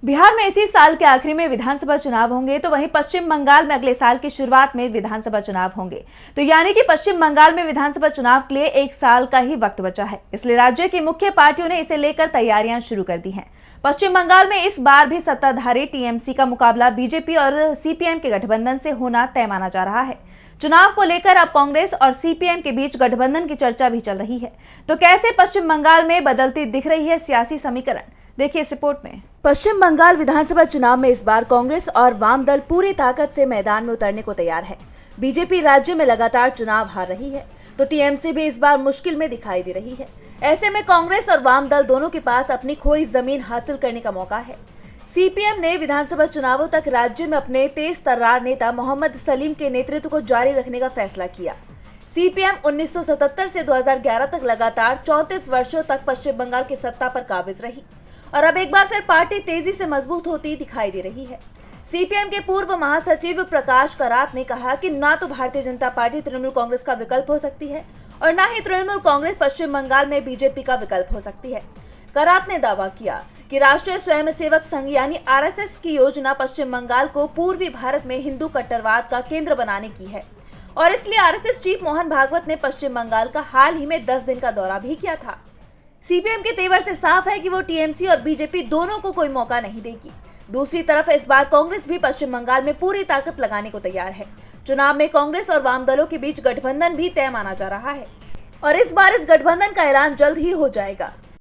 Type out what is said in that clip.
बिहार में इसी साल के आखिरी में विधानसभा चुनाव होंगे, तो वहीं पश्चिम बंगाल में अगले साल की शुरुआत में विधानसभा चुनाव होंगे। तो यानी कि पश्चिम बंगाल में विधानसभा चुनाव के लिए 1 साल का ही वक्त बचा है। इसलिए राज्य की मुख्य पार्टियों ने इसे लेकर तैयारियां शुरू कर दी हैं। पश्चिम बंगाल में इस बार भी सत्ताधारी टीएमसी का मुकाबला बीजेपी और सीपीएम के गठबंधन से होना तय माना जा रहा है। चुनाव को लेकर अब कांग्रेस और सीपीएम के बीच गठबंधन की चर्चा भी चल रही है। तो कैसे पश्चिम बंगाल में बदलती दिख रही है सियासी समीकरण, देखिए इस रिपोर्ट में। पश्चिम बंगाल विधानसभा चुनाव में इस बार कांग्रेस और वाम दल पूरी ताकत से मैदान में उतरने को तैयार है। बीजेपी राज्य में लगातार चुनाव हार रही है, तो टीएमसी भी इस बार मुश्किल में दिखाई दे रही है। ऐसे में कांग्रेस और वाम दल दोनों के पास अपनी खोई जमीन हासिल करने का मौका है। सीपीएम ने विधानसभा चुनावों तक राज्य में अपने तेज तर्रार नेता मोहम्मद सलीम के नेतृत्व को जारी रखने का फैसला किया। सीपीएम 1977 से 2011 तक लगातार 34 वर्षों तक पश्चिम बंगाल की सत्ता पर काबिज रही और अब एक बार फिर पार्टी तेजी से मजबूत होती दिखाई दे रही है। सीपीएम के पूर्व महासचिव प्रकाश करात ने कहा कि ना तो भारतीय जनता पार्टी तृणमूल कांग्रेस का विकल्प हो सकती है और न ही तृणमूल कांग्रेस पश्चिम बंगाल में बीजेपी का विकल्प हो सकती है। करात ने दावा किया कि राष्ट्रीय स्वयंसेवक संघ यानी आरएसएस की योजना पश्चिम बंगाल को पूर्वी भारत में हिंदू कट्टरवाद का केंद्र बनाने की है और इसलिए आरएसएस चीफ मोहन भागवत ने पश्चिम बंगाल का हाल ही में 10 दिन का दौरा भी किया था। सीपीएम के तेवर से साफ है कि वो टीएमसी और बीजेपी दोनों को कोई मौका नहीं देगी। दूसरी तरफ इस बार कांग्रेस भी पश्चिम बंगाल में पूरी ताकत लगाने को तैयार है। चुनाव में कांग्रेस और वाम दलों के बीच गठबंधन भी तय माना जा रहा है और इस बार इस गठबंधन का ऐलान जल्द ही हो जाएगा।